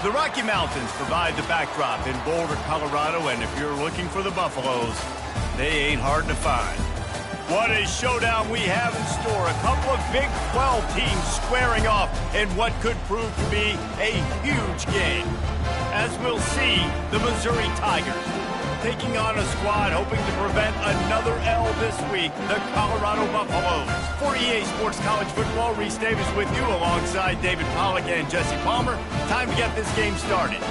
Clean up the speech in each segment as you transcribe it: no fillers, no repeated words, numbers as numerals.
The Rocky Mountains provide the backdrop in Boulder, Colorado, and if you're looking for the Buffaloes, they ain't hard to find. What a showdown we have in store. A couple of Big 12 teams squaring off in what could prove to be a huge game. As we'll see, the Missouri Tigers taking on a squad hoping to prevent another L this week, the Colorado Buffaloes. For EA Sports College Football, Reese Davis with you alongside David Pollack and Jesse Palmer. Time to get this game started.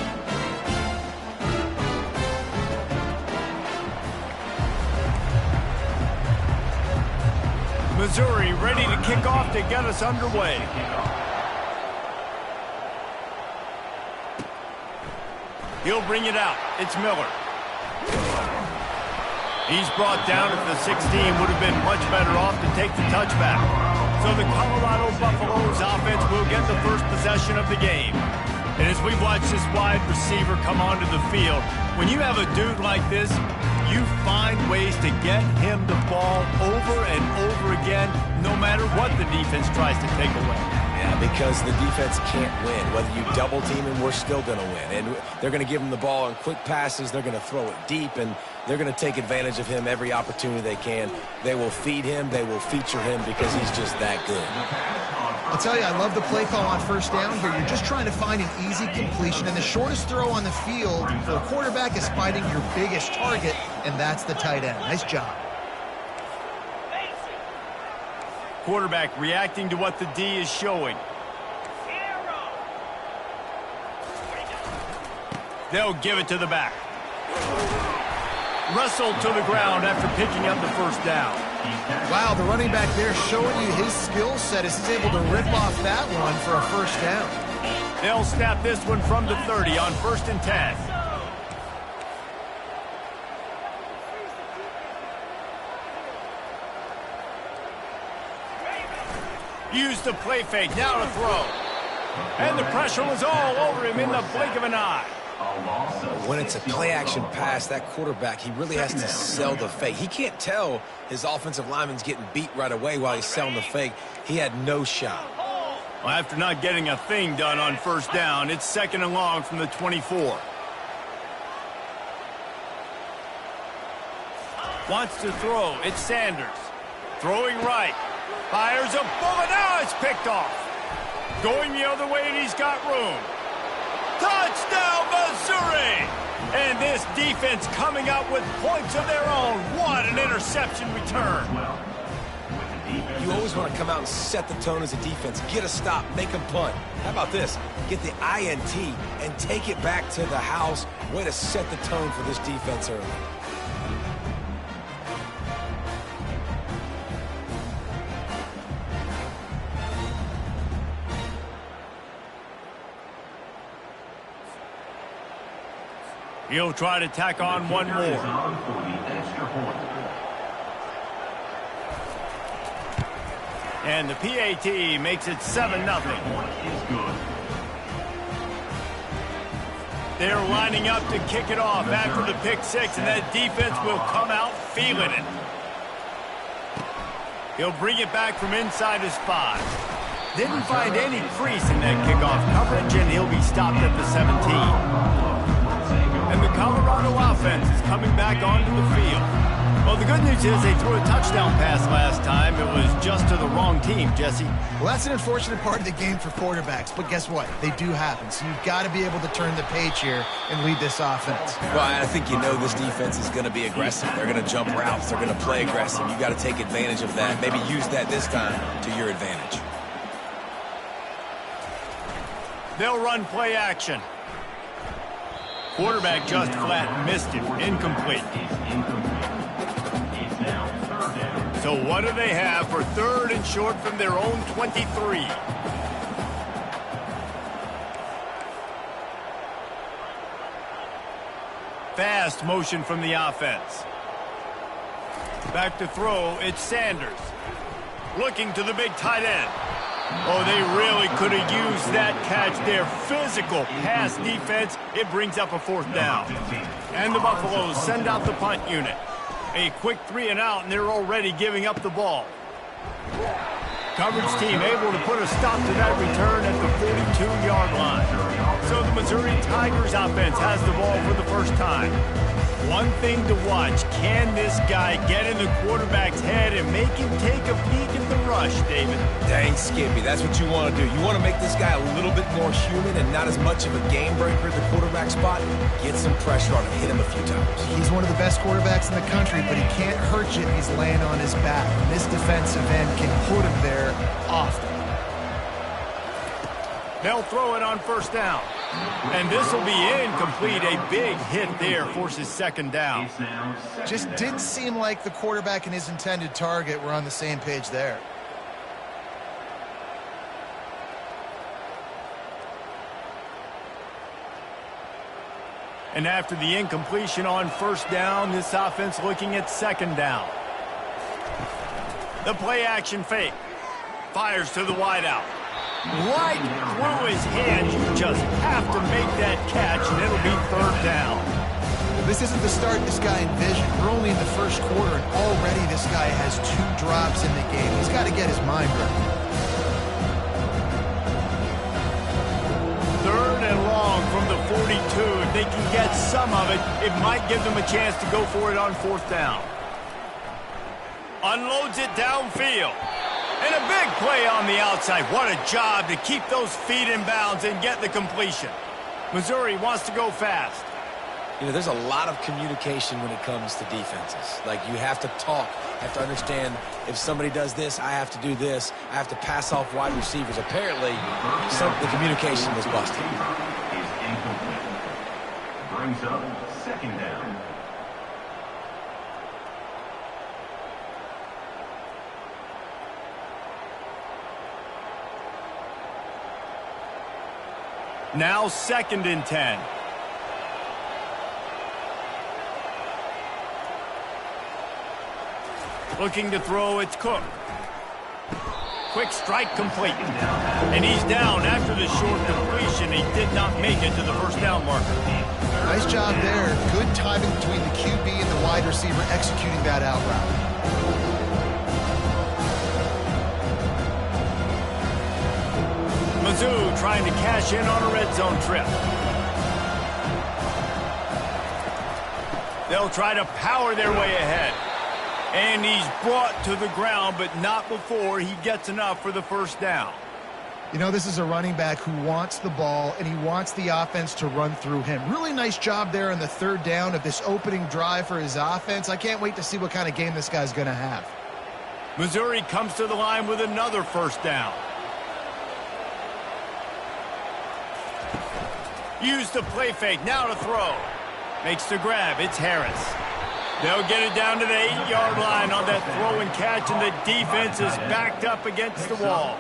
Missouri ready to kick off to get us underway. He'll bring it out. It's Miller. He's brought down at the 16. Would have been much better off to take the touchback. So the Colorado Buffaloes offense will get the first possession of the game. And as we've watched this wide receiver come onto the field, when you have a dude like this, you find ways to get him the ball over and over again, no matter what the defense tries to take away. Yeah, because the defense can't win. Whether you double team him, we're still going to win. And they're going to give him the ball in quick passes. They're going to throw it deep, and they're going to take advantage of him every opportunity they can. They will feed him. They will feature him because he's just that good. I'll tell you, I love the play call on first down here. You're just trying to find an easy completion, and the shortest throw on the field for the quarterback is finding your biggest target, and that's the tight end. Nice job. Quarterback reacting to what the D is showing. They'll give it to the back. Wrestled to the ground after picking up the first down. Wow, the running back there showing you his skill set is able to rip off that one for a first down. They'll snap this one from the 30 on 1st and 10. Use the play fake, now to throw. And the pressure was all over him in the blink of an eye. When it's a play-action pass, that quarterback, he really has to sell the fake. He can't tell his offensive lineman's getting beat right away while he's selling the fake. He had no shot. Well, after not getting a thing done on first down, it's 2nd and long from the 24. Wants to throw. It's Sanders. Throwing right. Fires a bullet. Now it's picked off. Going the other way, and he's got room. Touchdown, Missouri! And this defense coming up with points of their own. What an interception return. You always want to come out and set the tone as a defense. Get a stop, make them punt. How about this? Get the INT and take it back to the house. Way to set the tone for this defense early. He'll try to tack on one more. And the PAT makes it 7-0. They're lining up to kick it off after the pick six, and that defense will come out feeling it. He'll bring it back from inside his 5. Didn't find any crease in that kickoff coverage, and he'll be stopped at the 17. And the Colorado offense is coming back onto the field. Well, the good news is they threw a touchdown pass last time. It was just to the wrong team, Jesse. Well, that's an unfortunate part of the game for quarterbacks, but guess what? They do happen. So you've got to be able to turn the page here and lead this offense. Well, I think you know this defense is going to be aggressive. They're going to jump routes. They're going to play aggressive. You've got to take advantage of that. Maybe use that this time to your advantage. They'll run play action. Quarterback just flat missed it. Incomplete. So what do they have for 3rd and short from their own 23? Fast motion from the offense. Back to throw. It's Sanders. Looking to the big tight end. Oh, they really could have used that catch there. Physical pass defense. It brings up a 4th down. And the Buffaloes send out the punt unit. A quick 3 and out, and they're already giving up the ball. Coverage team able to put a stop to that return at the 42-yard line. So the Missouri Tigers offense has the ball for the first time. One thing to watch, can this guy get in the quarterback's head and make him take a peek at the rush, David? Dang, Skippy, that's what you want to do. You want to make this guy a little bit more human and not as much of a game breaker at the quarterback spot. Get some pressure on him, hit him a few times. He's one of the best quarterbacks in the country, but he can't hurt you if he's laying on his back. And this defensive end can put him there often. They'll throw it on first down. And this will be incomplete. A big hit there forces second down. Just didn't seem like the quarterback and his intended target were on the same page there. And after the incompletion on first down, this offense looking at second down. The play action fake. Fires to the wideout. Right through his hands. You just have to make that catch, and it'll be third down. This isn't the start this guy envisioned. We're only in the first quarter, and already this guy has 2 drops in the game. He's got to get his mind right. Third and long from the 42. If they can get some of it, it might give them a chance to go for it on fourth down. Unloads it downfield. And a big play on the outside. What a job to keep those feet in bounds and get the completion. Missouri wants to go fast. You know, there's a lot of communication when it comes to defenses. Like, you have to talk, have to understand if somebody does this, I have to do this. I have to pass off wide receivers. Apparently, the communication was busted. Is incomplete. Brings up second down. Now 2nd and 10. Looking to throw, it's Cook. Quick strike complete. And he's down after the short completion. He did not make it to the first down marker. Nice job there. Good timing between the QB and the wide receiver executing that out route. Mizzou trying to cash in on a red zone trip. They'll try to power their way ahead. And he's brought to the ground, but not before he gets enough for the first down. You know, this is a running back who wants the ball, and he wants the offense to run through him. Really nice job there on the third down of this opening drive for his offense. I can't wait to see what kind of game this guy's going to have. Missouri comes to the line with another first down. Use the play fake, now to throw. Makes the grab, it's Harris. They'll get it down to the 8-yard line on that throw and catch, and the defense is backed up against the wall.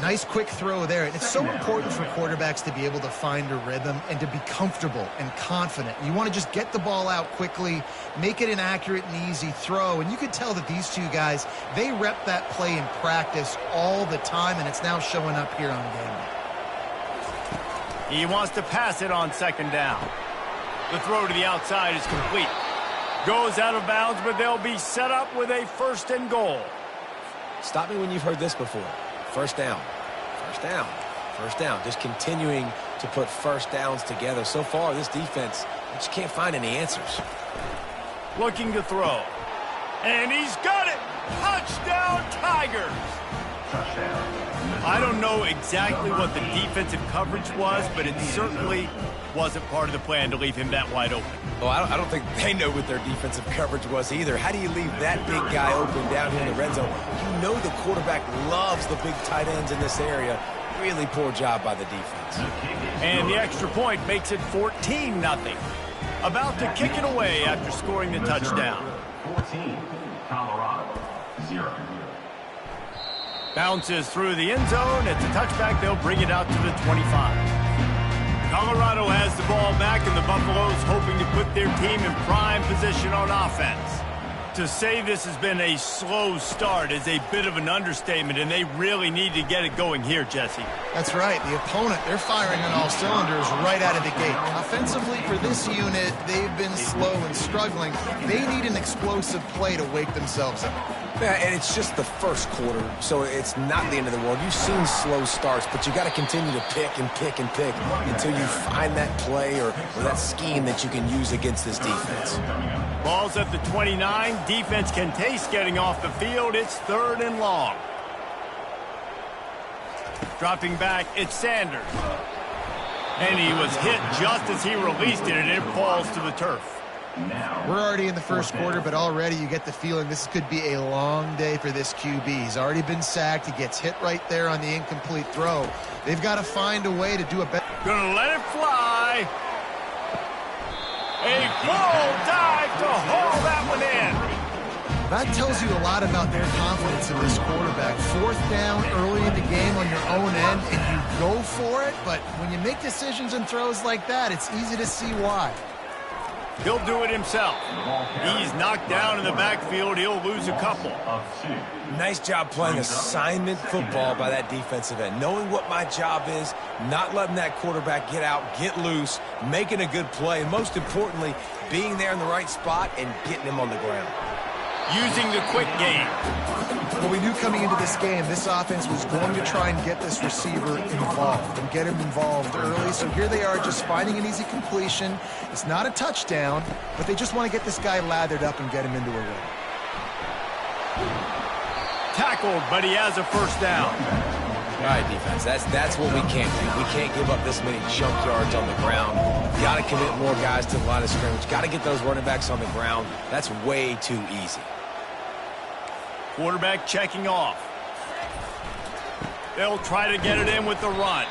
Nice quick throw there. And it's so important for quarterbacks to be able to find a rhythm and to be comfortable and confident. You want to just get the ball out quickly, make it an accurate and easy throw. And you can tell that these two guys, they rep that play in practice all the time, and it's now showing up here on game day. He wants to pass it on second down. The throw to the outside is complete. Goes out of bounds, but they'll be set up with a 1st and goal. Stop me when you've heard this before. First down, first down, first down. Just continuing to put first downs together. So far, this defense, I just can't find any answers. Looking to throw. And he's got it! Touchdown, Tigers! Touchdown. I don't know exactly what the defensive coverage was, but it certainly wasn't part of the plan to leave him that wide open. Well, I don't think they know what their defensive coverage was either. How do you leave that big guy open down here in the red zone? You know the quarterback loves the big tight ends in this area. Really poor job by the defense. And the extra point makes it 14-0. About to kick it away after scoring the touchdown. 14, Colorado, 0. Bounces through the end zone. It's a touchback. They'll bring it out to the 25. Colorado has the ball back, and the Buffaloes hoping to put their team in prime position on offense. To say this has been a slow start is a bit of an understatement, and they really need to get it going here, Jesse. That's right. The opponent, they're firing on all cylinders right out of the gate. Offensively, for this unit, they've been slow and struggling. They need an explosive play to wake themselves up. Yeah, and it's just the first quarter, so it's not the end of the world. You've seen slow starts, but you got to continue to pick and pick and pick until you find that play or that scheme that you can use against this defense. Ball's at the 29. Defense can taste getting off the field. It's 3rd and long. Dropping back, it's Sanders. And he was hit just as he released it, and it falls to the turf. We're already in the first quarter, but already you get the feeling this could be a long day for this QB. He's already been sacked. He gets hit right there on the incomplete throw. They've got to find a way to do a better. Gonna let it fly. A full dive to haul that one in. That tells you a lot about their confidence in this quarterback. 4th down early in the game on your own end, and you go for it. But when you make decisions and throws like that, it's easy to see why. He'll do it himself. He's knocked down in the backfield. He'll lose a couple. Nice job playing assignment football by that defensive end. Knowing what my job is, not letting that quarterback get out, get loose, making a good play, and most importantly, being there in the right spot and getting him on the ground. Using the quick game. Well, we knew coming into this game, this offense was going to try and get this receiver involved and get him involved early. So here they are just finding an easy completion. It's not a touchdown, but they just want to get this guy lathered up and get him into a run. Tackled, but he has a 1st down. All right, defense, that's what we can't do. We can't give up this many junk yards on the ground. Got to commit more guys to the line of scrimmage. Got to get those running backs on the ground. That's way too easy. Quarterback checking off. They'll try to get it in with the run.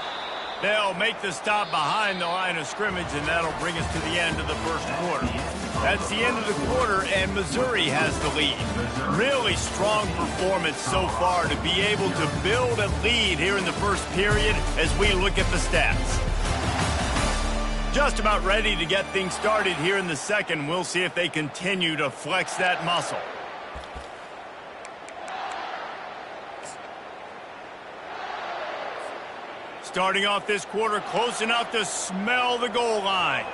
They'll make the stop behind the line of scrimmage, and that'll bring us to the end of the first quarter. That's the end of the quarter, and Missouri has the lead. Really strong performance so far to be able to build a lead here in the first period as we look at the stats. Just about ready to get things started here in the second. We'll see if they continue to flex that muscle. Starting off this quarter close enough to smell the goal line.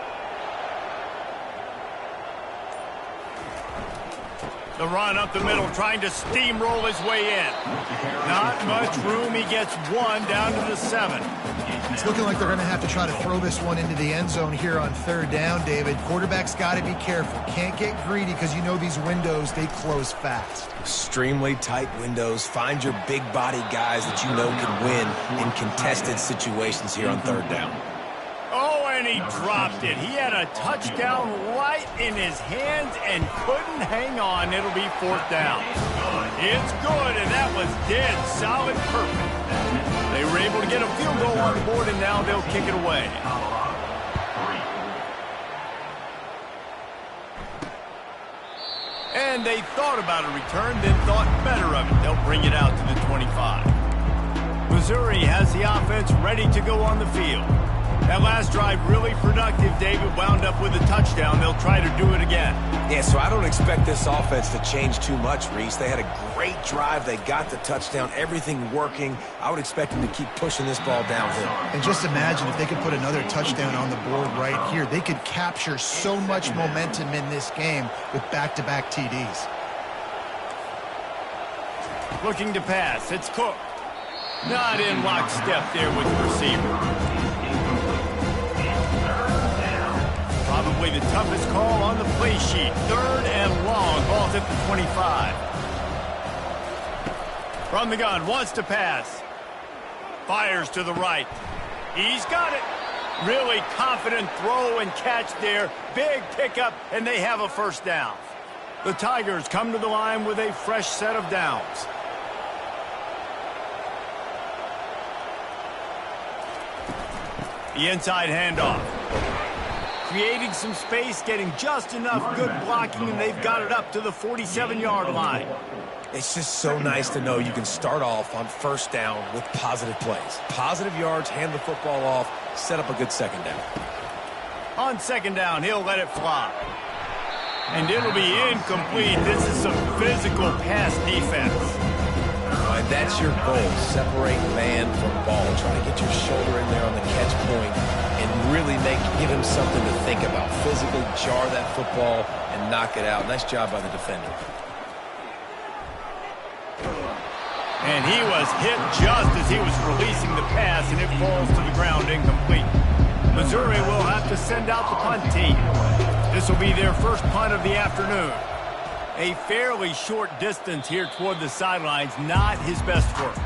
The run up the middle, trying to steamroll his way in. Not much room. He gets 1 down to the 7. It's looking like they're going to have to try to throw this one into the end zone here on 3rd down, David. Quarterback's got to be careful. Can't get greedy because you know these windows, they close fast. Extremely tight windows. Find your big body guys that you know can win in contested situations here on 3rd down. Oh, and he dropped it. He had a touchdown right in his hands and couldn't hang on. It'll be 4th down. It's good, and that was dead solid perfect. They were able to get a field goal on the board, and now they'll kick it away. And they thought about a return, then thought better of it. They'll bring it out to the 25. Missouri has the offense ready to go on the field. That last drive really productive. David wound up with a touchdown. They'll try to do it again. Yeah, so I don't expect this offense to change too much, Reese. They had a great drive. They got the touchdown. Everything working. I would expect them to keep pushing this ball downhill. And just imagine if they could put another touchdown on the board right here. They could capture so much momentum in this game with back-to-back TDs. Looking to pass. It's Cook. Not in lockstep there with the receiver. Probably the toughest call on the play sheet. 3rd and long. Ball's at the 25. From the gun. Wants to pass. Fires to the right. He's got it. Really confident throw and catch there. Big pickup, and they have a 1st down. The Tigers come to the line with a fresh set of downs. The inside handoff. Creating some space, getting just enough good blocking, and they've got it up to the 47-yard line. It's just so nice to know you can start off on 1st down with positive plays. Positive yards, hand the football off, set up a good 2nd down. On 2nd down, he'll let it fly. And it'll be incomplete. This is some physical pass defense. And that's your goal. Separate man from ball. Try to get your shoulder in there on the catch point and really give him something to think about. Physically jar that football and knock it out. Nice job by the defender. And he was hit just as he was releasing the pass, and it falls to the ground incomplete. Missouri will have to send out the punt team. This will be their first punt of the afternoon. A fairly short distance here toward the sidelines, not his best work.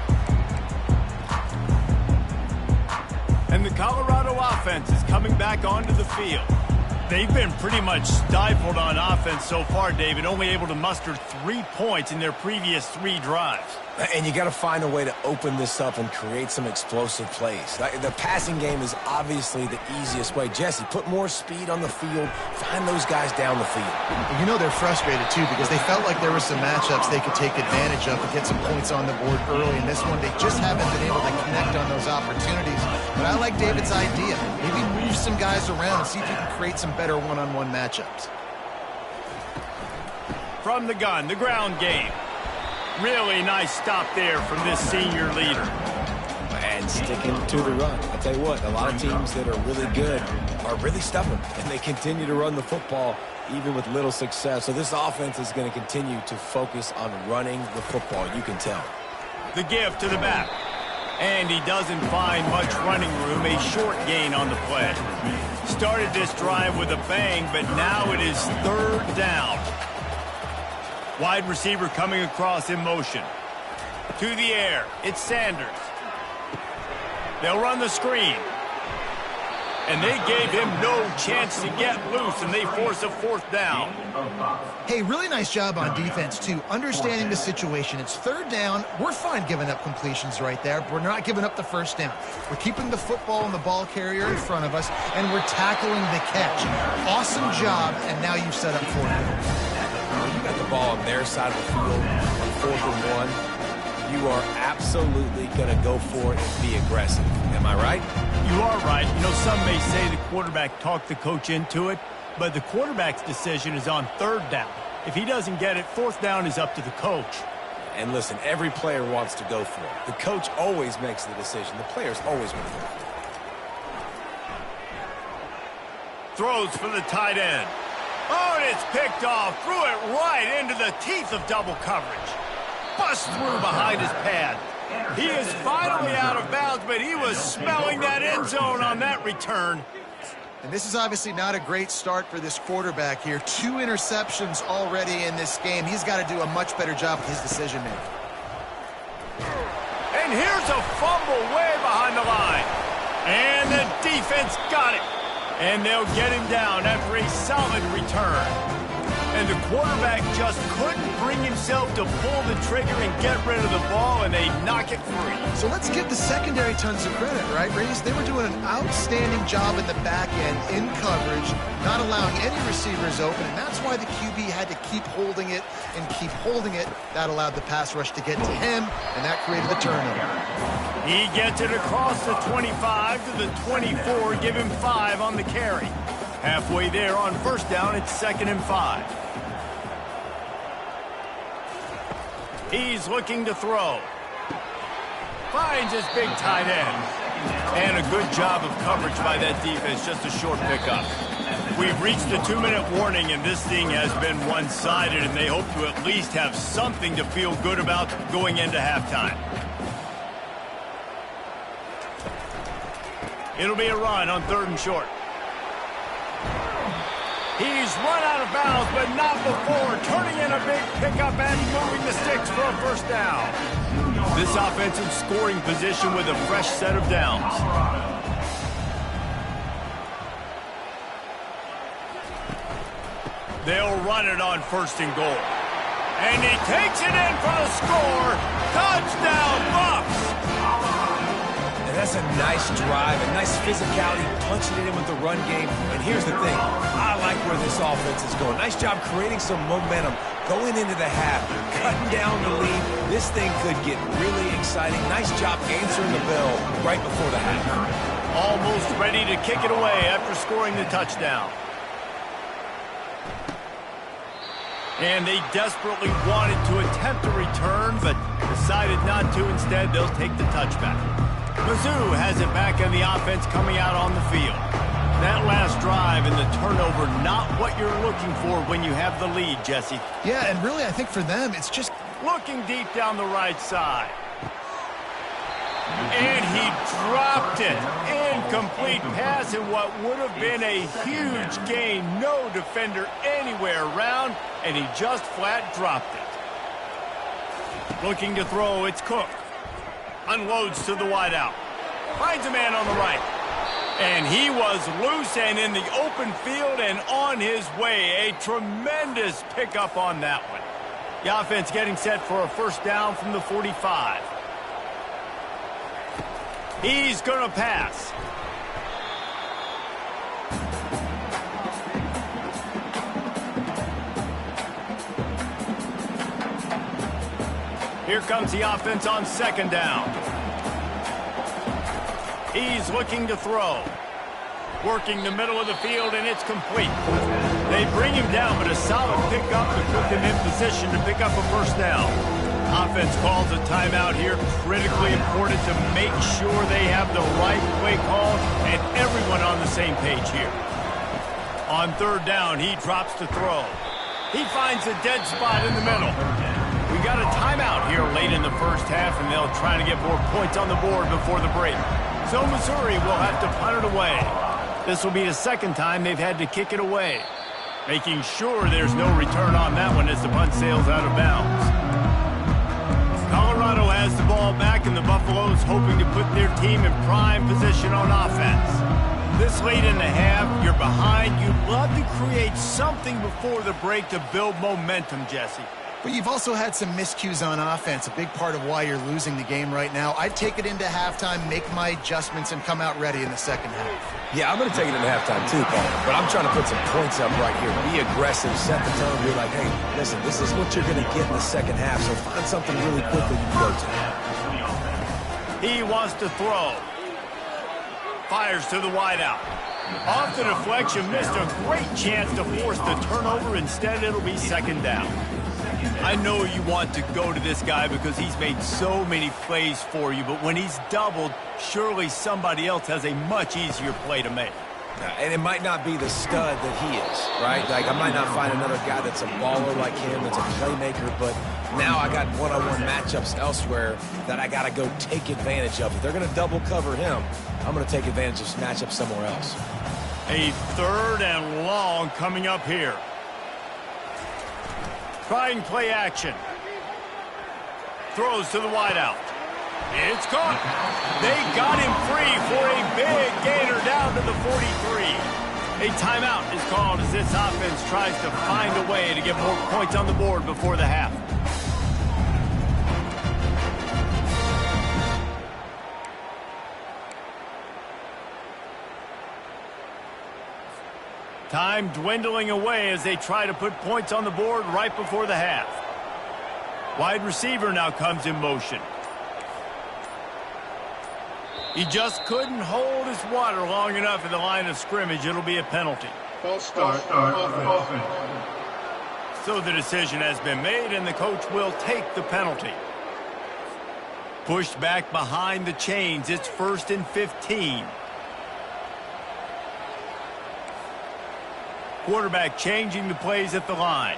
And the Colorado offense is coming back onto the field. They've been pretty much stifled on offense so far, David, only able to muster 3 points in their previous 3 drives. And you got to find a way to open this up and create some explosive plays. The passing game is obviously the easiest way. Jesse, put more speed on the field. Find those guys down the field. You know they're frustrated, too, because they felt like there were some matchups they could take advantage of and get some points on the board early. In this one, they just haven't been able to connect on those opportunities. But I like David's idea. Maybe move some guys around and see if you can create some better one-on-one matchups. From the gun, the ground game. Really nice stop there from this senior leader. And sticking to the run. I'll tell you what, a lot of teams that are really good are really stubborn, and they continue to run the football even with little success. So this offense is going to continue to focus on running the football, you can tell. The give to the back. And he doesn't find much running room, a short gain on the play. Started this drive with a bang, but now it is 3rd down. Wide receiver coming across in motion. To the air, it's Sanders. They'll run the screen. And they gave him no chance to get loose, and they force a 4th down. Hey, really nice job on defense, too. Understanding the situation. It's 3rd down. We're fine giving up completions right there, but we're not giving up the 1st down. We're keeping the football and the ball carrier in front of us, and we're tackling the catch. Awesome job, and now you've set up 4th down. You got the ball on their side of the field on 4th and 1. You are absolutely going to go for it and be aggressive. Am I right? You are right. You know, some may say the quarterback talked the coach into it, but the quarterback's decision is on 3rd down. If he doesn't get it, 4th down is up to the coach. And listen, every player wants to go for it. The coach always makes the decision. The players always want to go for it. Throws for the tight end. Oh, and it's picked off. Threw it right into the teeth of double coverage. Bust through behind his pad. He is finally out of bounds, but he was smelling that end zone on that return. And this is obviously not a great start for this quarterback here. 2 interceptions already in this game. He's got to do a much better job with his decision-making. And here's a fumble way behind the line. And the defense got it. And they'll get him down after a solid return. And the quarterback just couldn't bring himself to pull the trigger and get rid of the ball, and they knock it free. So let's give the secondary tons of credit, right, Reese? They were doing an outstanding job in the back end, in coverage, not allowing any receivers open, and that's why the QB had to keep holding it and keep holding it. That allowed the pass rush to get to him, and that created the turnover. He gets it across the 25 to the 24, give him 5 on the carry. Halfway there on 1st down, it's 2nd and 5. He's looking to throw. Finds his big tight end. And a good job of coverage by that defense, just a short pickup. We've reached the 2-minute warning, and this thing has been one-sided, and they hope to at least have something to feel good about going into halftime. It'll be a run on 3rd and short. He's run out of bounds, but not before turning in a big pickup and moving the sticks for a 1st down. This offensive scoring position with a fresh set of downs. They'll run it on 1st and goal. And he takes it in for the score. Touchdown, Bucs! That's a nice drive, a nice physicality, punching it in with the run game. And here's the thing, I like where this offense is going. Nice job creating some momentum going into the half, cutting down the lead. This thing could get really exciting. Nice job answering the bell right before the half. Almost ready to kick it away after scoring the touchdown. And they desperately wanted to attempt a return, but decided not to. Instead, they'll take the touchback. Mizzou has it back in the offense coming out on the field. That last drive and the turnover, not what you're looking for when you have the lead, Jesse. Yeah, and really, I think for them, it's just looking deep down the right side. And he dropped it. Incomplete pass in what would have been a huge gain. No defender anywhere around, and he just flat dropped it. Looking to throw, it's Cook. Unloads to the wideout. Finds a man on the right. And he was loose and in the open field and on his way. A tremendous pickup on that one. The offense getting set for a first down from the 45. He's going to pass. Here comes the offense on second down. He's looking to throw. Working the middle of the field, and it's complete. They bring him down, but a solid pickup to put them in position to pick up a first down. Offense calls a timeout here. Critically important to make sure they have the right play call and everyone on the same page here. On third down, he drops to throw. He finds a dead spot in the middle. We got a timeout here late in the first half, and they'll try to get more points on the board before the break. So Missouri will have to punt it away. This will be the second time they've had to kick it away. Making sure there's no return on that one as the punt sails out of bounds. Colorado has the ball back, and the Buffaloes hoping to put their team in prime position on offense. This late in the half, you're behind. You'd love to create something before the break to build momentum, Jesse. But you've also had some miscues on offense, a big part of why you're losing the game right now. I'd take it into halftime, make my adjustments, and come out ready in the second half. Yeah, I'm going to take it into halftime too, Paul. But I'm trying to put some points up right here. Be aggressive, set the tone. Be like, hey, listen, this is what you're going to get in the second half, so find something really quickly you can go to. He wants to throw. Fires to the wideout. Off the deflection, missed a great chance to force the turnover. Instead, it'll be second down. I know you want to go to this guy because he's made so many plays for you, but when he's doubled, surely somebody else has a much easier play to make. And it might not be the stud that he is, right? Like, I might not find another guy that's a baller like him, that's a playmaker, but now I got one-on-one matchups elsewhere that I got to go take advantage of. If they're going to double cover him, I'm going to take advantage of this matchup somewhere else. A third and long coming up here. Trying play action. Throws to the wideout. It's caught. They got him free for a big gainer down to the 43. A timeout is called as this offense tries to find a way to get more points on the board before the half. Time dwindling away as they try to put points on the board right before the half. Wide receiver now comes in motion. He just couldn't hold his water long enough in the line of scrimmage. It'll be a penalty. False start. Offense. So the decision has been made, and the coach will take the penalty. Pushed back behind the chains. It's 1st and 15. Quarterback changing the plays at the line.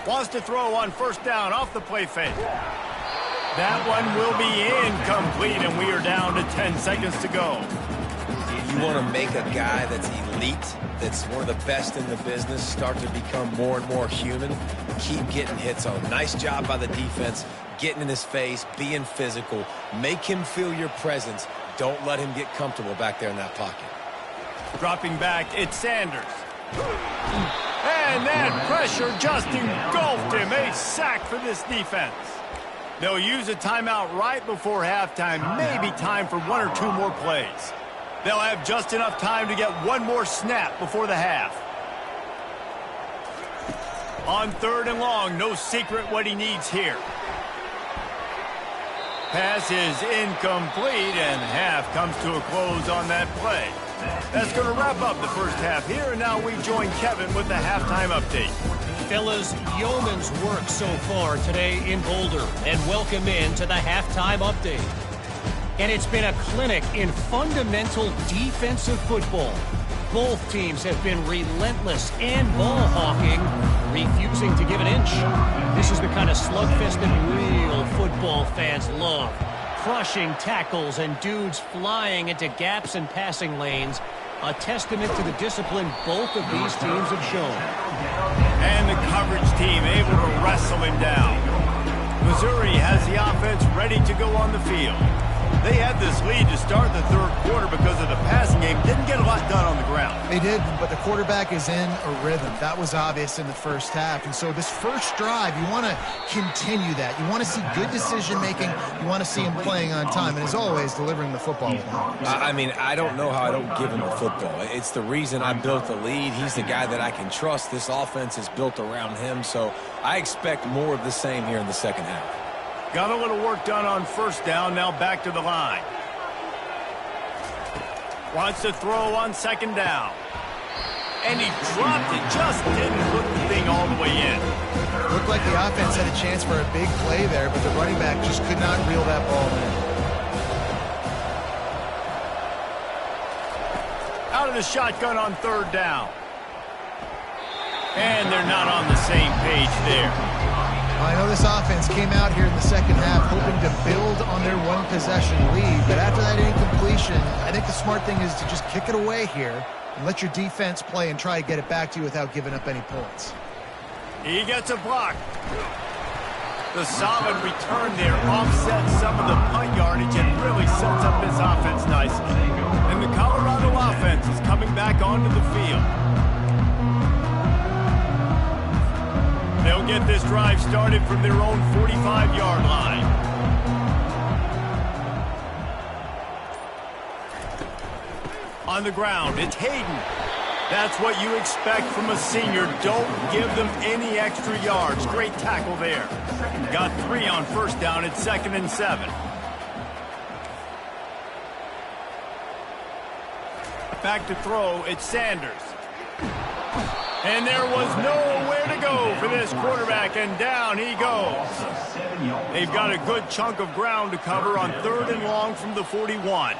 Wants to throw on first down off the play fake. That one will be incomplete, and we are down to 10 seconds to go. You want to make a guy that's elite, that's one of the best in the business, start to become more and more human. Keep getting hits on him. Nice job by the defense, getting in his face, being physical. Make him feel your presence. Don't let him get comfortable back there in that pocket. Dropping back, it's Sanders. And that pressure just engulfed him. A sack for this defense. They'll use a timeout right before halftime. Maybe time for 1 or 2 more plays. They'll have just enough time to get one more snap before the half. On 3rd and long, no secret what he needs here. Pass is incomplete, and half comes to a close on that play. That's going to wrap up the first half here, and now we join Kevin with the halftime update. Fellas, yeoman's work so far today in Boulder, and welcome in to the halftime update. And it's been a clinic in fundamental defensive football. Both teams have been relentless and ball hawking, refusing to give an inch. This is the kind of slugfest that real football fans love. Crushing tackles and dudes flying into gaps and passing lanes. A testament to the discipline both of these teams have shown. And the coverage team able to wrestle him down. Missouri has the offense ready to go on the field. They had this lead to start the third quarter because of the passing game. Didn't get a lot done on the ground. They did, but the quarterback is in a rhythm. That was obvious in the first half. And so this first drive, you want to continue that. You want to see good decision-making. You want to see him playing on time. And as always, delivering the football. I mean, I don't know how I don't give him the football. It's the reason I built the lead. He's the guy that I can trust. This offense is built around him. So I expect more of the same here in the second half. Got a little work done on first down, now back to the line. Wants to throw on second down. And he dropped it, just didn't hook the thing all the way in. Looked like the offense had a chance for a big play there, but the running back just could not reel that ball in. Out of the shotgun on third down. And they're not on the same page there. I know this offense came out here in the second half hoping to build on their one-possession lead, but after that incompletion, I think the smart thing is to just kick it away here and let your defense play and try to get it back to you without giving up any points. He gets a block. The solid return there offsets some of the punt yardage and really sets up this offense nicely. And the Colorado offense is coming back onto the field. They'll get this drive started from their own 45-yard line. On the ground, it's Hayden. That's what you expect from a senior. Don't give them any extra yards. Great tackle there. Got 3 on first down. It's 2nd and 7. Back to throw, it's Sanders. And there was nowhere to go for this quarterback, and down he goes. They've got a good chunk of ground to cover on 3rd and long from the 41.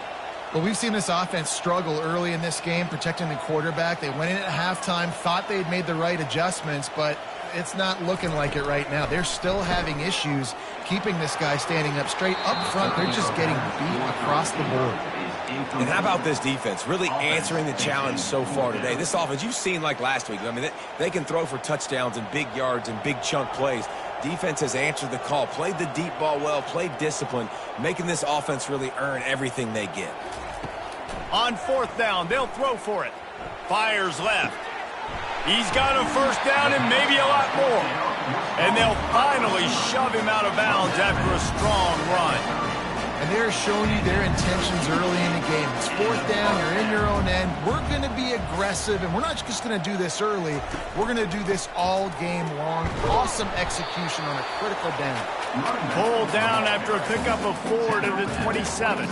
Well, we've seen this offense struggle early in this game, protecting the quarterback. They went in at halftime, thought they'd made the right adjustments, but it's not looking like it right now. They're still having issues keeping this guy standing up straight. Up front, they're just getting beat across the board. And how about this defense? Really answering the challenge so far today. This offense, you've seen like last week. I mean, they can throw for touchdowns and big yards and big chunk plays. Defense has answered the call, played the deep ball well, played discipline, making this offense really earn everything they get. On 4th down, they'll throw for it. Fires left. He's got a first down and maybe a lot more. And they'll finally shove him out of bounds after a strong run. And they're showing you their intentions early in the game. It's 4th down, you're in your own end. We're going to be aggressive, and we're not just going to do this early. We're going to do this all game long. Awesome execution on a critical down. Pulled down after a pickup of 4 to the 27.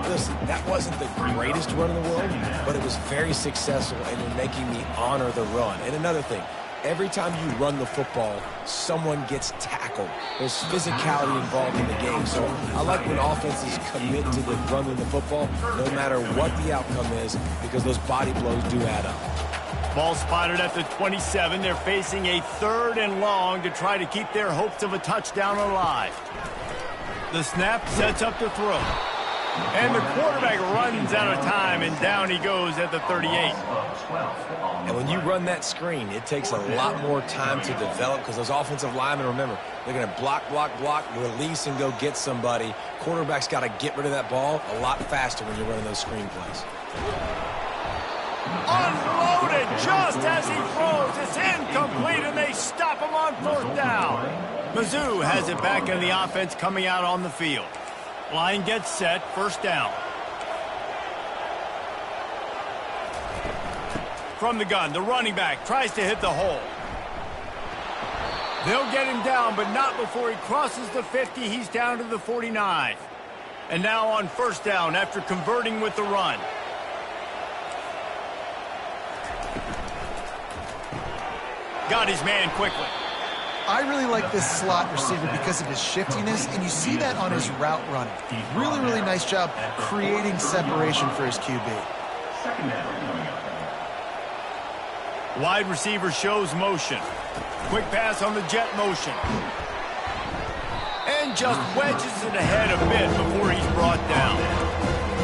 Listen, that wasn't the greatest run in the world, but it was very successful, and you're making me honor the run. And another thing, every time you run the football, someone gets tackled. There's physicality involved in the game. So I like when offenses commit to the running the football, no matter what the outcome is, because those body blows do add up. Ball spotted at the 27. They're facing a 3rd and long to try to keep their hopes of a touchdown alive. The snap sets up the throw. And the quarterback runs out of time, and down he goes at the 38. And when you run that screen, it takes a lot more time to develop because those offensive linemen, remember, they're going to block, release, and go get somebody. Quarterback's got to get rid of that ball a lot faster when you're running those screen plays. Unloaded just as he throws. It's incomplete, and they stop him on 4th down. Mizzou has it back in the offense coming out on the field. Line gets set, 1st down. From the gun, the running back tries to hit the hole. They'll get him down, but not before he crosses the 50. He's down to the 49. And now on 1st down after converting with the run. Got his man quickly. I really like this slot receiver because of his shiftiness, and you see that on his route running. Really, really nice job creating separation for his QB. Wide receiver shows motion. Quick pass on the jet motion. And just wedges it ahead a bit before he's brought down.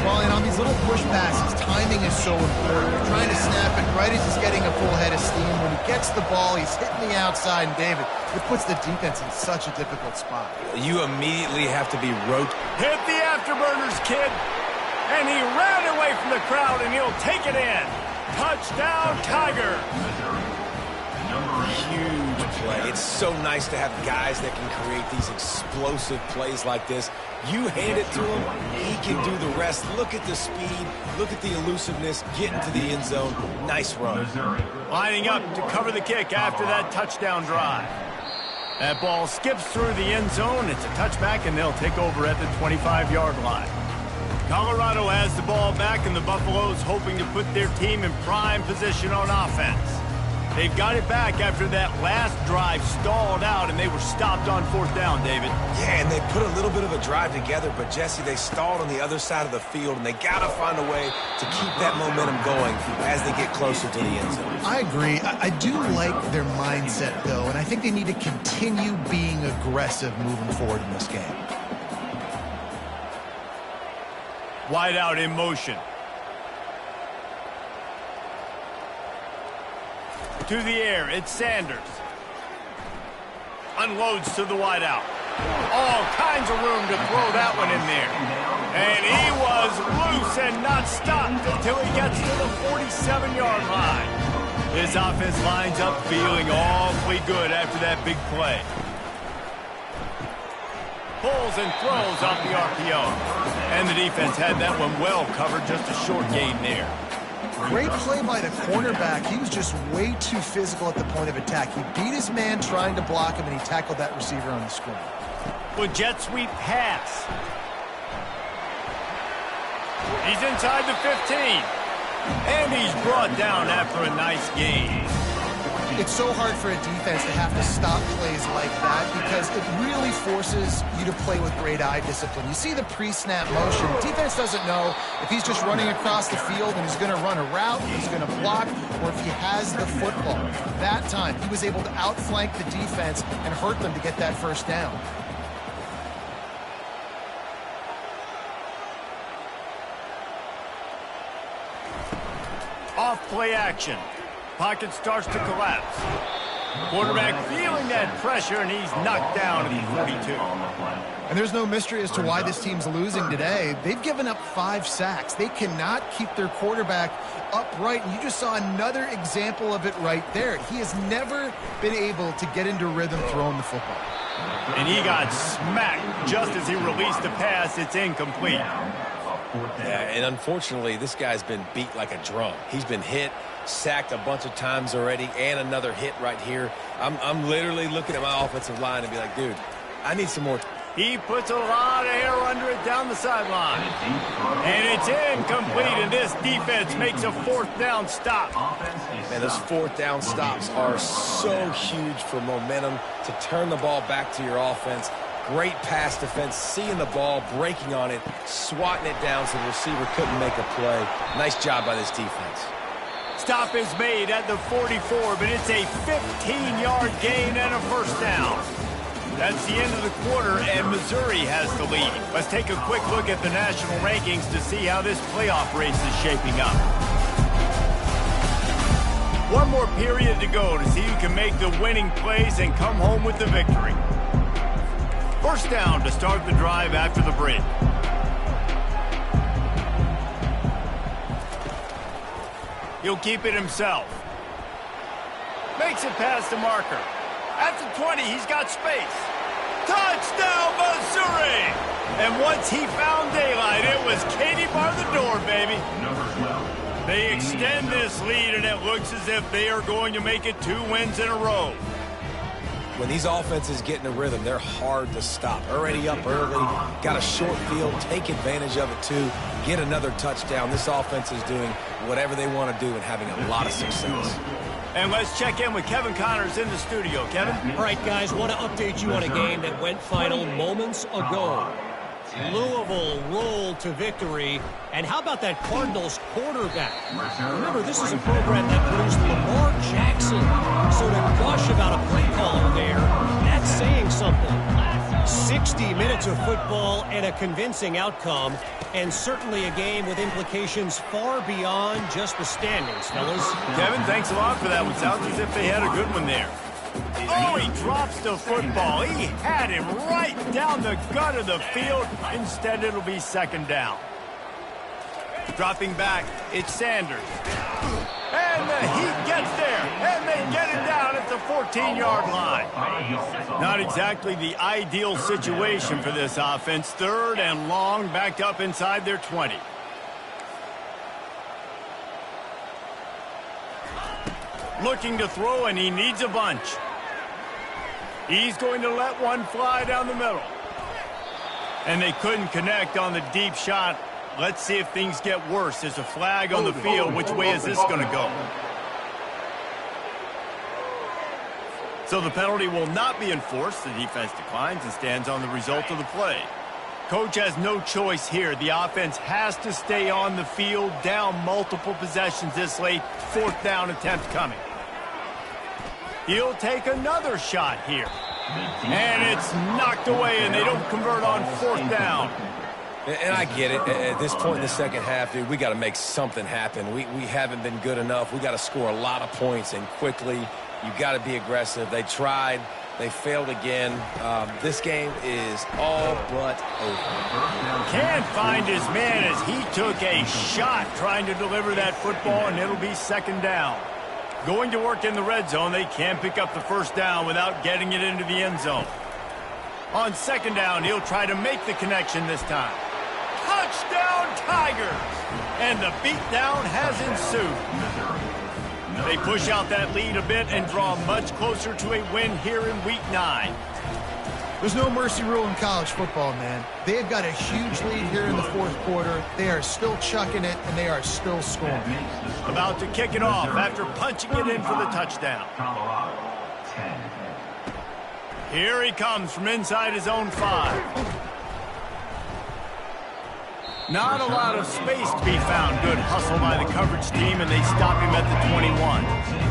Well, and on these little push passes, timing is so important. You're trying to snap it right as he's getting a full head of steam. When he gets the ball, he's hitting the outside, and David, it puts the defense in such a difficult spot. You immediately have to be Hit the afterburners, kid. And he ran away from the crowd, and he'll take it in. Touchdown, Tiger. Huge play. It's so nice to have guys that can create these explosive plays like this. You hand it to him, he can do the rest. Look at the speed, look at the elusiveness, get into the end zone. Nice run. Lining up to cover the kick after that touchdown drive. That ball skips through the end zone. It's a touchback, and they'll take over at the 25-yard line. Colorado has the ball back, and the Buffaloes hoping to put their team in prime position on offense. They've got it back after that last drive stalled out, and they were stopped on fourth down, David. Yeah, and they put a little bit of a drive together, but, Jesse, they stalled on the other side of the field, and they got to find a way to keep that momentum going as they get closer to the end zone. I agree. I do like their mindset, though, and I think they need to continue being aggressive moving forward in this game. Wide out in motion. To the air, it's Sanders. Unloads to the wide out. All kinds of room to throw that one in there. And he was loose and not stopped until he gets to the 47-yard line. This offense lines up feeling awfully good after that big play. Pulls and throws off the RPO. And the defense had that one well covered, just a short gain there. Great play by the cornerback. He was just way too physical at the point of attack. He beat his man trying to block him, and he tackled that receiver on the screen. With jet sweep pass. He's inside the 15. And he's brought down after a nice gain. It's so hard for a defense to have to stop plays like that because it really forces you to play with great eye discipline. You see the pre-snap motion. Defense doesn't know if he's just running across the field and he's going to run a route, he's going to block, or if he has the football. That time, he was able to outflank the defense and hurt them to get that first down. Off play action. Pocket starts to collapse. Quarterback feeling that pressure, and he's knocked down at the 42. And there's no mystery as to why this team's losing today. They've given up 5 sacks. They cannot keep their quarterback upright, and you just saw another example of it right there. He has never been able to get into rhythm throwing the football. And he got smacked just as he released the pass. It's incomplete. Yeah, and unfortunately, this guy's been beat like a drum. He's been hit, sacked a bunch of times already, and another hit right here. I'm literally looking at my offensive line and be like, dude, I need some more. He puts a lot of air under it down the sideline. And it's incomplete, and this defense makes a fourth down stop. Man, those fourth down stops are so huge for momentum to turn the ball back to your offense. Great pass defense, seeing the ball, breaking on it, swatting it down so the receiver couldn't make a play. Nice job by this defense. Stop is made at the 44, but it's a 15-yard gain and a first down. That's the end of the quarter, and Missouri has the lead. Let's take a quick look at the national rankings to see how this playoff race is shaping up. One more period to go to see who can make the winning plays and come home with the victory. First down to start the drive after the break. He'll keep it himself. Makes it past the marker. At the 20, he's got space. Touchdown, Missouri! And once he found daylight, it was Katie bar the door, baby. They extend this lead, and it looks as if they are going to make it 2 wins in a row. When these offenses get in a rhythm, they're hard to stop. Already up early, got a short field, take advantage of it too, get another touchdown. This offense is doing whatever they want to do and having a lot of success. And let's check in with Kevin Connors in the studio. Kevin? All right, guys, want to update you on a game that went final moments ago. Louisville rolled to victory. And how about that Cardinals quarterback? Remember, this is a program that produced Lamar Jackson. So to gush about a play caller there, that's saying something. 60 minutes of football and a convincing outcome, and certainly a game with implications far beyond just the standings, fellas. Kevin, thanks a lot for that one. Sounds as if they had a good one there. Oh, he drops the football. He had him right down the gut of the field. Instead, it'll be second down. Dropping back, it's Sanders. And the Heat gets there, and they get it down at the 14-yard line. Not exactly the ideal situation for this offense. Third and long, backed up inside their 20. Looking to throw, and he needs a bunch. He's going to let one fly down the middle. And they couldn't connect on the deep shot. Let's see if things get worse. There's a flag on the field. Which way is this going to go? So the penalty will not be enforced. The defense declines and stands on the result of the play. Coach has no choice here. The offense has to stay on the field, down multiple possessions this late. Fourth down attempt coming. He'll take another shot here. And it's knocked away, and they don't convert on fourth down. And I get it. At this point in the second half, dude, we got to make something happen. We haven't been good enough. We got to score a lot of points and quickly. You got to be aggressive. They tried. They failed again. This game is all but over. Can't find his man as he took a shot trying to deliver that football, and it'll be second down. Going to work in the red zone. They can't pick up the first down without getting it into the end zone. On second down, he'll try to make the connection this time. Touchdown, Tigers! And the beatdown has ensued. They push out that lead a bit and draw much closer to a win here in Week 9. There's no mercy rule in college football, man. They've got a huge lead here in the fourth quarter. They are still chucking it, and they are still scoring. About to kick it off after punching it in for the touchdown. Here he comes from inside his own 5. Not a lot of space to be found. Good hustle by the coverage team, and they stop him at the 21.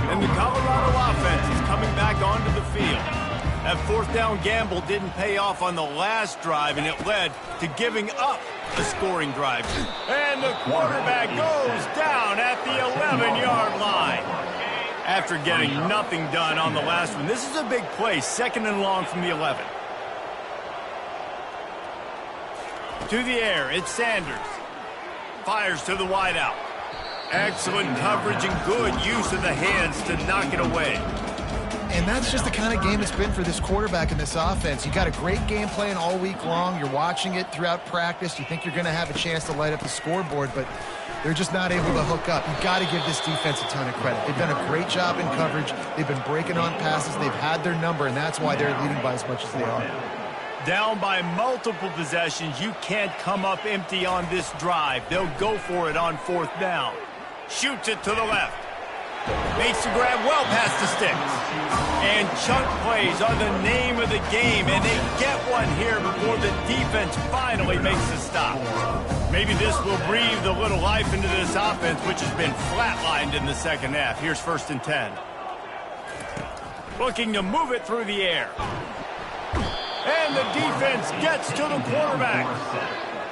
And the Colorado offense is coming back onto the field. That fourth down gamble didn't pay off on the last drive, and it led to giving up a scoring drive. And the quarterback goes down at the 11-yard line. After getting nothing done on the last one, this is a big play, second and long from the 11. To the air, it's Sanders. Fires to the wideout. Excellent coverage and good use of the hands to knock it away. And that's just the kind of game it's been for this quarterback in this offense. You got a great game plan all week long. You're watching it throughout practice. You think you're going to have a chance to light up the scoreboard, but they're just not able to hook up. You've got to give this defense a ton of credit. They've done a great job in coverage. They've been breaking on passes. They've had their number, and that's why they're leading by as much as they are. Down by multiple possessions. You can't come up empty on this drive. They'll go for it on fourth down. Shoots it to the left. Makes the grab well past the sticks. And chunk plays are the name of the game, and they get one here before the defense finally makes the stop. Maybe this will breathe a little life into this offense, which has been flatlined in the second half. Here's first and 10. Looking to move it through the air. And the defense gets to the quarterback.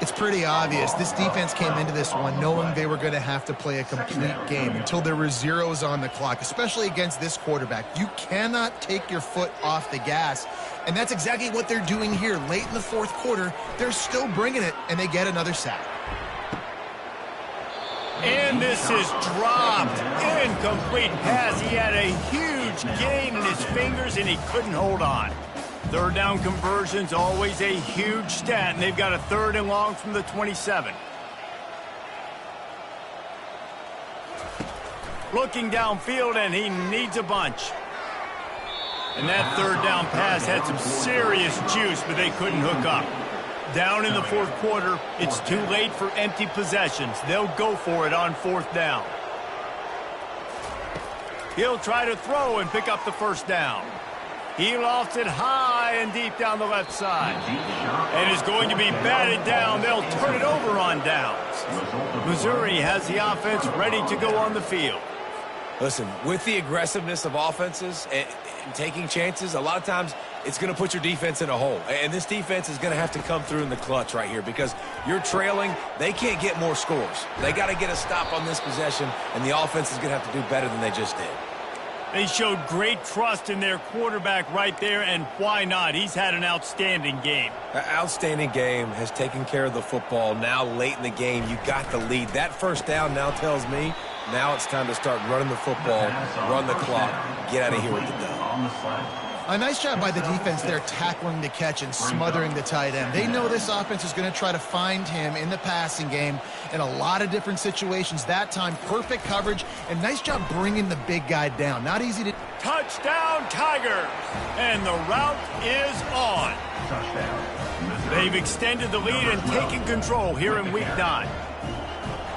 It's pretty obvious. This defense came into this one knowing they were going to have to play a complete game until there were zeros on the clock, especially against this quarterback. You cannot take your foot off the gas, and that's exactly what they're doing here. Late in the fourth quarter, they're still bringing it, and they get another sack. And this is dropped. Incomplete pass. He had a huge gain in his fingers, and he couldn't hold on. Third down conversions, always a huge stat, and they've got a third and long from the 27. Looking downfield, and he needs a bunch. And that third down pass had some serious juice, but they couldn't hook up. Down in the fourth quarter, it's too late for empty possessions. They'll go for it on fourth down. He'll try to throw and pick up the first down. He lofts it high and deep down the left side. And is going to be batted down. They'll turn it over on downs. Missouri has the offense ready to go on the field. Listen, with the aggressiveness of offenses and taking chances, a lot of times it's going to put your defense in a hole. And this defense is going to have to come through in the clutch right here because you're trailing. They can't get more scores. They got to get a stop on this possession, and the offense is going to have to do better than they just did. They showed great trust in their quarterback right there, and why not? He's had an outstanding game. An outstanding game, has taken care of the football. Now late in the game, you got the lead. That first down now tells me now it's time to start running the football, run the clock, get out of here with the dub. A nice job by the defense there tackling the catch and smothering the tight end. They know this offense is going to try to find him in the passing game in a lot of different situations. That time, perfect coverage, and nice job bringing the big guy down. Not easy to... Touchdown, Tigers! And the route is on. They've extended the lead and taken control here in Week 9.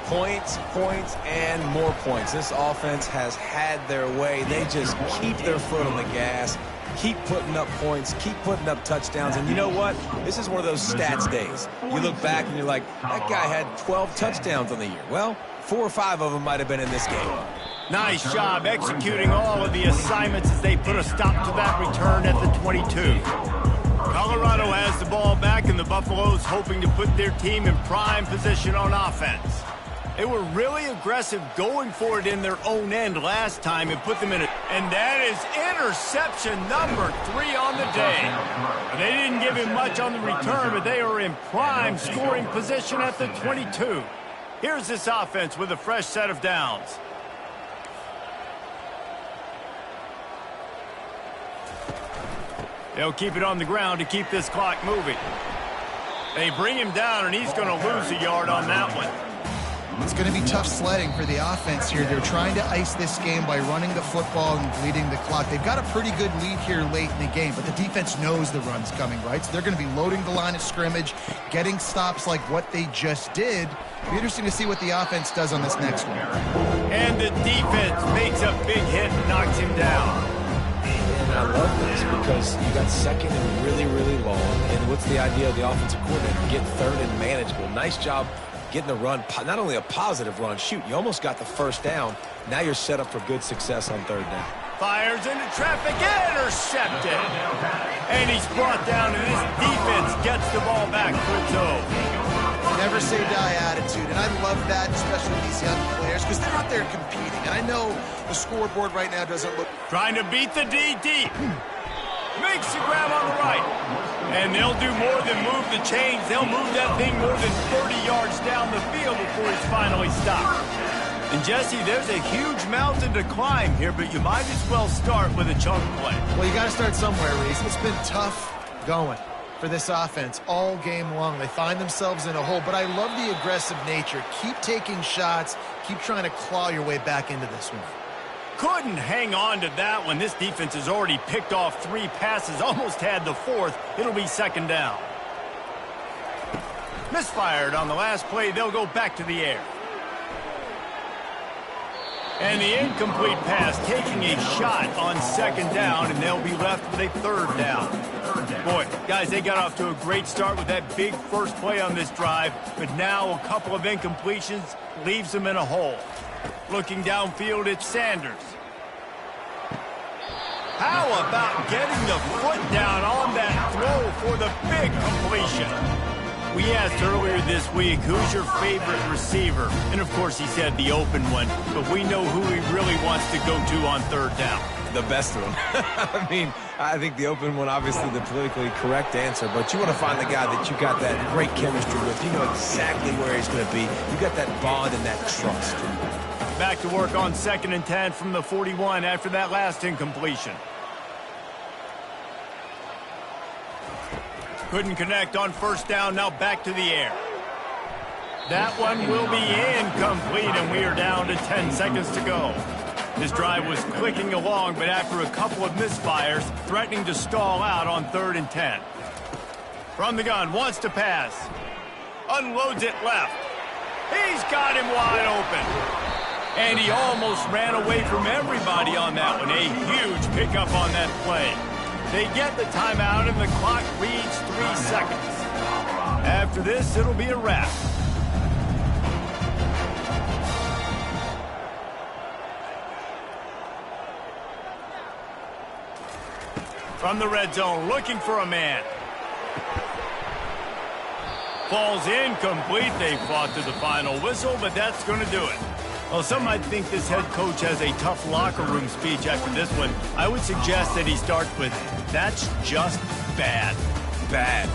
Points, points, and more points. This offense has had their way. They just keep their foot on the gas, keep putting up points, keep putting up touchdowns. And you know what? This is one of those stats days. You look back and you're like, that guy had 12 touchdowns on the year. Well, 4 or 5 of them might have been in this game. Nice job executing all of the assignments as they put a stop to that return at the 22. Colorado has the ball back, and the Buffaloes hoping to put their team in prime position on offense. They were really aggressive going for it in their own end last time and put them in it. And that is interception number 3 on the day. They didn't give him much on the return, but they are in prime scoring position at the 22. Here's this offense with a fresh set of downs. They'll keep it on the ground to keep this clock moving. They bring him down, and he's going to lose a yard on that one. It's going to be tough sledding for the offense here. They're trying to ice this game by running the football and bleeding the clock. They've got a pretty good lead here late in the game, but the defense knows the run's coming, right? So they're going to be loading the line of scrimmage, getting stops like what they just did. It'll be interesting to see what the offense does on this next one. And the defense makes a big hit and knocks him down. And I love this because you got second and really, really long. And what's the idea of the offensive coordinator? Get third and manageable. Nice job getting the run, not only a positive run, shoot, you almost got the first down. Now you're set up for good success on third down. Fires into traffic, intercepted. And he's brought down, and this defense gets the ball back for its own. Never say die attitude, and I love that, especially with these young players, because they're out there competing. And I know the scoreboard right now doesn't look... Trying to beat the D deep. Makes the grab on the right. And they'll do more than move the chains. They'll move that thing more than 30 yards down the field before he's finally stopped. And, Jesse, there's a huge mountain to climb here, but you might as well start with a chunk play. Well, you got to start somewhere, Reese. It's been tough going for this offense all game long. They find themselves in a hole, but I love the aggressive nature. Keep taking shots. Keep trying to claw your way back into this one. Couldn't hang on to that one. This defense has already picked off 3 passes, almost had the 4th. It'll be second down. Misfired on the last play. They'll go back to the air. And the incomplete pass taking a shot on second down, and they'll be left with a third down. Boy, guys, they got off to a great start with that big first play on this drive, but now a couple of incompletions leaves them in a hole. Looking downfield, it's Sanders. How about getting the foot down on that throw for the big completion? We asked earlier this week, who's your favorite receiver? And, of course, he said the open one, but we know who he really wants to go to on third down. The best one. I mean, I think the open one, obviously the politically correct answer, but you want to find the guy that you got that great chemistry with. You know exactly where he's going to be. You got that bond and that trust. Back to work on 2nd and 10 from the 41 after that last incompletion. Couldn't connect on first down, now back to the air. That one will be incomplete, and we are down to 10 seconds to go. This drive was clicking along, but after a couple of misfires, threatening to stall out on 3rd and 10. From the gun, wants to pass. Unloads it left. He's got him wide open. And he almost ran away from everybody on that one. A huge pickup on that play. They get the timeout, and the clock reads 3 seconds. After this, it'll be a wrap. From the red zone, looking for a man. Falls incomplete. They fought to the final whistle, but that's going to do it. Well, some might think this head coach has a tough locker room speech after this one. I would suggest that he starts with, "That's just bad." Bad.